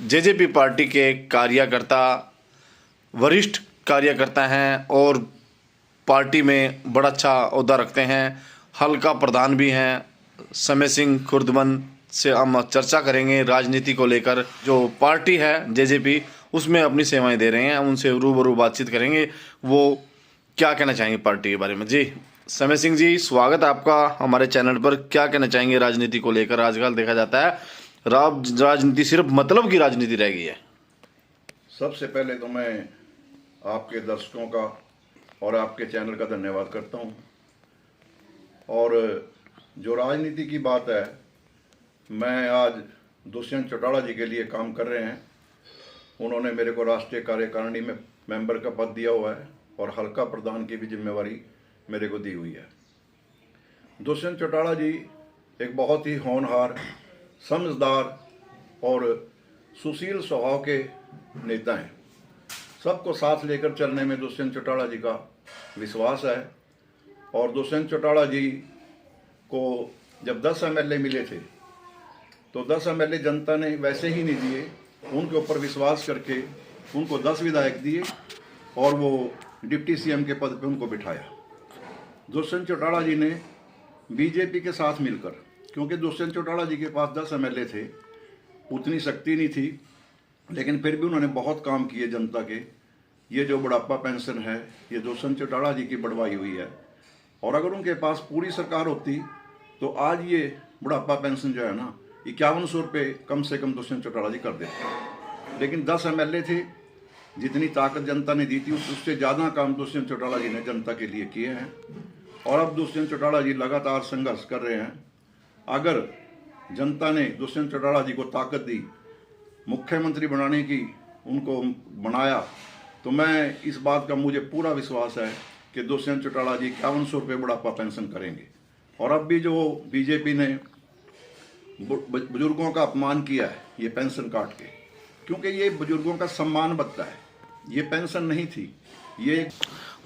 JJP party के कार्यकर्ता, वरिष्ठ कार्यकर्ता हैं और पार्टी में बड़ा अच्छा ओहदा रखते हैं। हल्का प्रधान भी हैं। समय सिंह खुर्दबंद से हम चर्चा करेंगे राजनीति को लेकर। जो पार्टी है जेजेपी, उसमें अपनी सेवाएं दे रहे हैं, उनसे रूबरू बातचीत करेंगे। वो क्या कहना चाहेंगे पार्टी के बारे में। जी समय सिंह जी, स्वागत है आपका हमारे चैनल पर। क्या कहना चाहेंगे राजनीति को लेकर? आजकल देखा जाता है राजनीति सिर्फ मतलब की राजनीति रह गई है। सबसे पहले तो मैं आपके दर्शकों का और आपके चैनल का धन्यवाद करता हूं। और जो राजनीति की बात है, मैं आज दुष्यंत चौटाला जी के लिए काम कर रहे हैं। उन्होंने मेरे को राष्ट्रीय कार्यकारिणी में मेंबर का पद दिया हुआ है और हल्का प्रधान की भी जिम्मेवारी मेरे को दी हुई है। दुष्यंत चौटाला जी एक बहुत ही होनहार, समझदार और सुशील स्वभाव के नेता हैं। सबको साथ लेकर चलने में दुष्यंत चौटाला जी का विश्वास है। और दुष्यंत चौटाला जी को जब 10 एमएलए मिले थे तो 10 एमएलए जनता ने वैसे ही नहीं दिए, उनके ऊपर विश्वास करके उनको 10 विधायक दिए और वो डिप्टी सीएम के पद पे उनको बिठाया। दुष्यंत चौटाला जी ने बीजेपी के साथ मिलकर, क्योंकि दुष्यंत चौटाला जी के पास 10 एमएलए थे, उतनी शक्ति नहीं थी, लेकिन फिर भी उन्होंने बहुत काम किए जनता के। ये जो बुढ़ापा पेंशन है, ये दुष्यंत चौटाला जी की बढ़वाई हुई है। और अगर उनके पास पूरी सरकार होती तो आज ये बुढ़ापा पेंशन जो है ना, 5100 रुपये कम से कम दुष्यंत चौटाला जी कर देते। लेकिन 10 एमएलए थे, जितनी ताकत जनता ने दी थी उससे ज़्यादा काम दुष्यंत चौटाला जी ने जनता के लिए किए हैं। और अब दुष्यंत चौटाला जी लगातार संघर्ष कर रहे हैं। अगर जनता ने दुष्यंत चौटाला जी को ताकत दी, मुख्यमंत्री बनाने की उनको बनाया, तो मैं इस बात का मुझे पूरा विश्वास है कि दुष्यंत चौटाला जी 5100 रुपये बुढ़ापा पेंशन करेंगे। और अब भी जो बीजेपी ने बुजुर्गों का अपमान किया है ये पेंशन काट के, क्योंकि ये बुजुर्गों का सम्मान बनता है, ये पेंशन नहीं थी। ये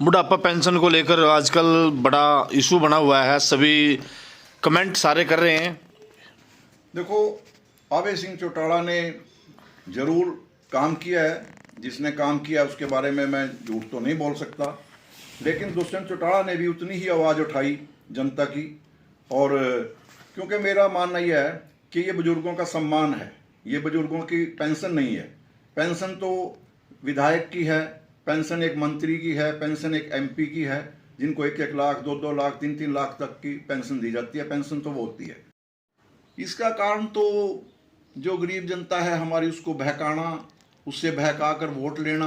बुढ़ापा पेंशन को लेकर आजकल बड़ा इशू बना हुआ है, सभी कमेंट सारे कर रहे हैं। देखो, अभय सिंह चौटाला ने जरूर काम किया है। जिसने काम किया उसके बारे में मैं झूठ तो नहीं बोल सकता, लेकिन दुष्यंत चौटाला ने भी उतनी ही आवाज़ उठाई जनता की। और क्योंकि मेरा मानना यह है कि ये बुजुर्गों का सम्मान है, ये बुजुर्गों की पेंशन नहीं है। पेंशन तो विधायक की है, पेंशन एक मंत्री की है, पेंशन एक एमपी की है, जिनको 1-1 लाख, 2-2 लाख, 3-3 लाख तक की पेंशन दी जाती है। पेंशन तो वो होती है। इसका कारण तो जो गरीब जनता है हमारी, उसको बहकाना, उससे बहका कर वोट लेना।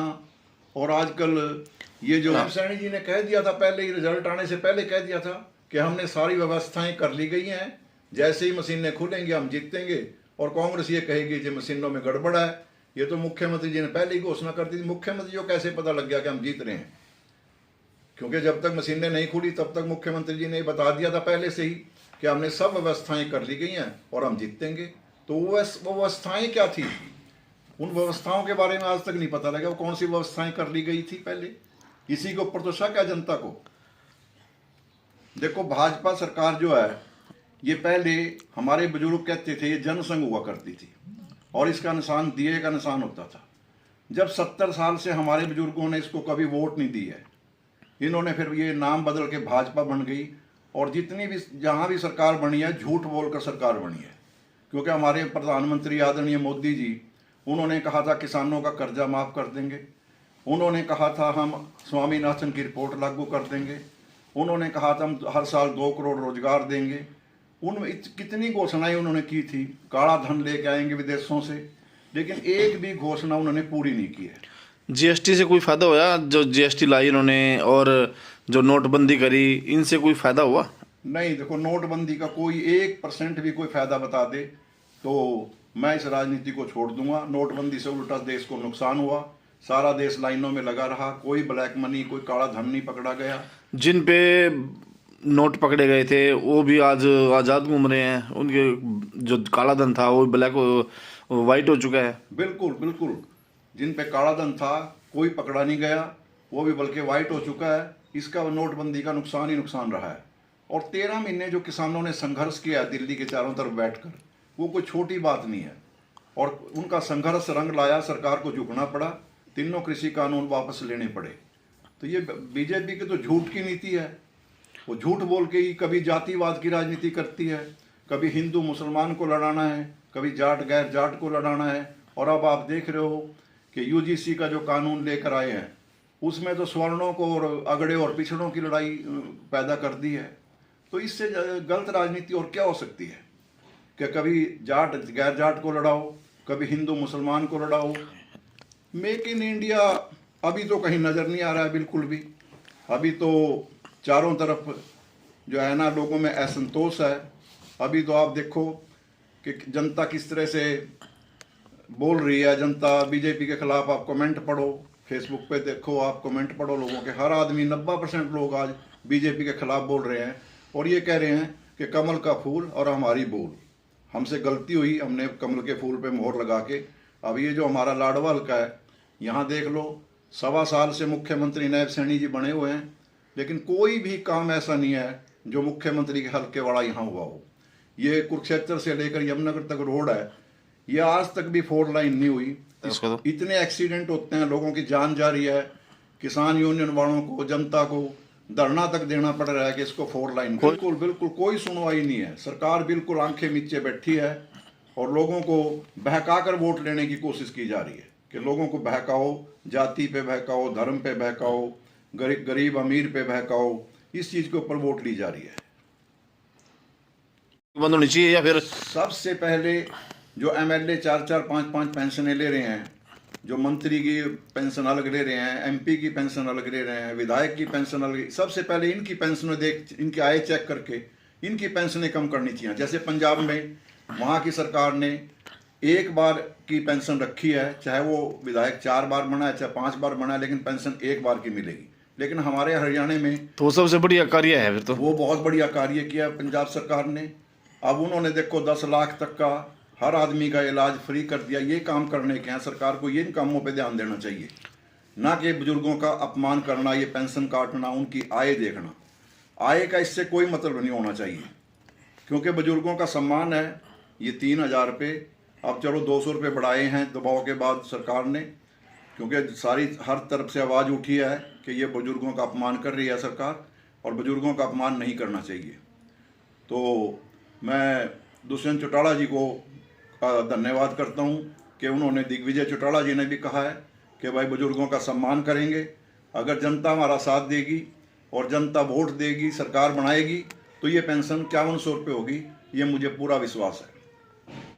और आजकल ये जो सैनी जी ने कह दिया था, पहले ही रिजल्ट आने से पहले कह दिया था कि हमने सारी व्यवस्थाएं कर ली गई हैं, जैसे ही मशीनें खुलेंगी हम जीतेंगे। और कांग्रेस ये कहेगी कि मशीनों में गड़बड़ है। ये तो मुख्यमंत्री जी ने पहले ही घोषणा कर दी थी। मुख्यमंत्री को कैसे पता लग गया कि हम जीत रहे हैं? क्योंकि जब तक मशीनें नहीं खुली तब तक मुख्यमंत्री जी ने बता दिया था पहले से ही कि हमने सब व्यवस्थाएं कर ली गई हैं और हम जीतेंगे। तो वो व्यवस्थाएं क्या थी? उन व्यवस्थाओं के बारे में आज तक नहीं पता लगा वो कौन सी व्यवस्थाएं कर ली गई थी पहले। इसी के ऊपर तो शक है जनता को। देखो, भाजपा सरकार जो है, ये पहले हमारे बुजुर्ग कहते थे ये जनसंघ हुआ करती थी और इसका निशान दिए का निशान होता था। जब 70 साल से हमारे बुजुर्गों ने इसको कभी वोट नहीं दी है, इन्होंने फिर ये नाम बदल के भाजपा बन गई। और जितनी भी जहाँ भी सरकार बनी है, झूठ बोलकर सरकार बनी है। क्योंकि हमारे प्रधानमंत्री आदरणीय मोदी जी, उन्होंने कहा था किसानों का कर्जा माफ़ कर देंगे, उन्होंने कहा था हम स्वामीनाथन की रिपोर्ट लागू कर देंगे, उन्होंने कहा था हम हर साल 2 करोड़ रोजगार देंगे। उनमें कितनी घोषणाएं उन्होंने की थी, काला धन लेके आएंगे विदेशों से, लेकिन एक भी घोषणा उन्होंने पूरी नहीं की है। जीएसटी से कोई फायदा हुआ? जो जीएसटी लाई इन्होंने और जो नोटबंदी करी, इनसे कोई फायदा हुआ? नहीं। देखो, नोटबंदी का कोई 1% भी कोई फायदा बता दे तो मैं इस राजनीति को छोड़ दूंगा। नोटबंदी से उल्टा देश को नुकसान हुआ, सारा देश लाइनों में लगा रहा, कोई ब्लैक मनी, कोई काला धन नहीं पकड़ा गया। जिन पे नोट पकड़े गए थे वो भी आज आज़ाद घूम रहे हैं, उनके जो काला धन था वो ब्लैक वाइट हो चुका है। बिल्कुल बिल्कुल, जिन पे काला धन था कोई पकड़ा नहीं गया, वो भी बल्कि वाइट हो चुका है। इसका नोटबंदी का नुकसान ही नुकसान रहा है। और 13 महीने जो किसानों ने संघर्ष किया दिल्ली के चारों तरफ बैठकर, वो कोई छोटी बात नहीं है। और उनका संघर्ष रंग लाया, सरकार को झुकना पड़ा, तीनों कृषि कानून वापस लेने पड़े। तो ये बीजेपी की तो झूठ की नीति है। वो झूठ बोल के ही कभी जातिवाद की राजनीति करती है, कभी हिंदू मुसलमान को लड़ाना है, कभी जाट गैर जाट को लड़ाना है। और अब आप देख रहे हो कि यूजीसी का जो कानून लेकर आए हैं उसमें तो सवर्णों को और अगड़े और पिछड़ों की लड़ाई पैदा कर दी है। तो इससे गलत राजनीति और क्या हो सकती है कि कभी जाट गैर जाट को लड़ाओ, कभी हिंदू मुसलमान को लड़ाओ। मेक इन इंडिया अभी तो कहीं नज़र नहीं आ रहा है बिल्कुल भी। अभी तो चारों तरफ जो है ना लोगों में असंतोष है। अभी तो आप देखो कि जनता किस तरह से बोल रही है। जनता बीजेपी के खिलाफ, आप कमेंट पढ़ो, फेसबुक पे देखो, आप कमेंट पढ़ो लोगों के, हर आदमी 90% लोग आज बीजेपी के खिलाफ बोल रहे हैं और ये कह रहे हैं कि कमल का फूल और हमारी बोल। हमसे गलती हुई, हमने कमल के फूल पे मोहर लगा के। अब ये जो हमारा लाडवा हल्का है, यहाँ देख लो 1.25 साल से मुख्यमंत्री नायब सैनी जी बने हुए हैं, लेकिन कोई भी काम ऐसा नहीं है जो मुख्यमंत्री के हल्के वाला यहाँ हुआ हो। ये कुरुक्षेत्र से लेकर यमुनानगर तक रोड है, ये आज तक भी 4 लाइन नहीं हुई। इतने एक्सीडेंट होते हैं, लोगों की जान जा रही है, किसान यूनियन वालों को, जनता को धरना तक देना पड़ रहा है कि इसको 4 लाइन। बिल्कुल कोई सुनवाई नहीं है। सरकार बिल्कुल आंखें नीचे बैठी है और लोगों को बहका कर वोट लेने की कोशिश की जा रही है कि लोगों को बहकाओ, जाति पे बहकाओ, धर्म पे बहकाओ, गरीब अमीर पे बहकाओ, इस चीज के ऊपर वोट ली जा रही है। बंद होनी चाहिए या फिर सबसे पहले जो एमएलए 4-4, 5-5 पेंशनें ले रहे हैं, जो मंत्री की पेंशन अलग ले रहे हैं, एमपी की पेंशन अलग ले रहे हैं, विधायक की पेंशन अलग, सबसे पहले इनकी पेंशनें देख, इनकी आय चेक करके इनकी पेंशनें कम करनी चाहिए। जैसे पंजाब में वहाँ की सरकार ने 1 बार की पेंशन रखी है, चाहे वो विधायक 4 बार बना है चाहे 5 बार बना है, लेकिन पेंशन 1 बार की मिलेगी। लेकिन हमारे हरियाणा में तो सबसे बढ़िया कार्य है फिर तो वो बहुत बढ़िया कार्य किया पंजाब सरकार ने। अब उन्होंने देखो 10 लाख तक का हर आदमी का इलाज फ्री कर दिया। ये काम करने के हैं, सरकार को ये इन कामों पे ध्यान देना चाहिए, ना कि बुजुर्गों का अपमान करना, ये पेंशन काटना, उनकी आय देखना। आय का इससे कोई मतलब नहीं होना चाहिए, क्योंकि बुजुर्गों का सम्मान है। ये 3000 रुपये, अब चलो 200 रुपये बढ़ाए हैं दबाव के बाद सरकार ने, क्योंकि सारी हर तरफ से आवाज़ उठी है कि ये बुजुर्गों का अपमान कर रही है सरकार, और बुजुर्गों का अपमान नहीं करना चाहिए। तो मैं दुष्यंत चौटाला जी को धन्यवाद करता हूँ कि उन्होंने, दिग्विजय चौटाला जी ने भी कहा है कि भाई बुजुर्गों का सम्मान करेंगे। अगर जनता हमारा साथ देगी और जनता वोट देगी, सरकार बनाएगी, तो ये पेंशन 5100 रुपये होगी, ये मुझे पूरा विश्वास है।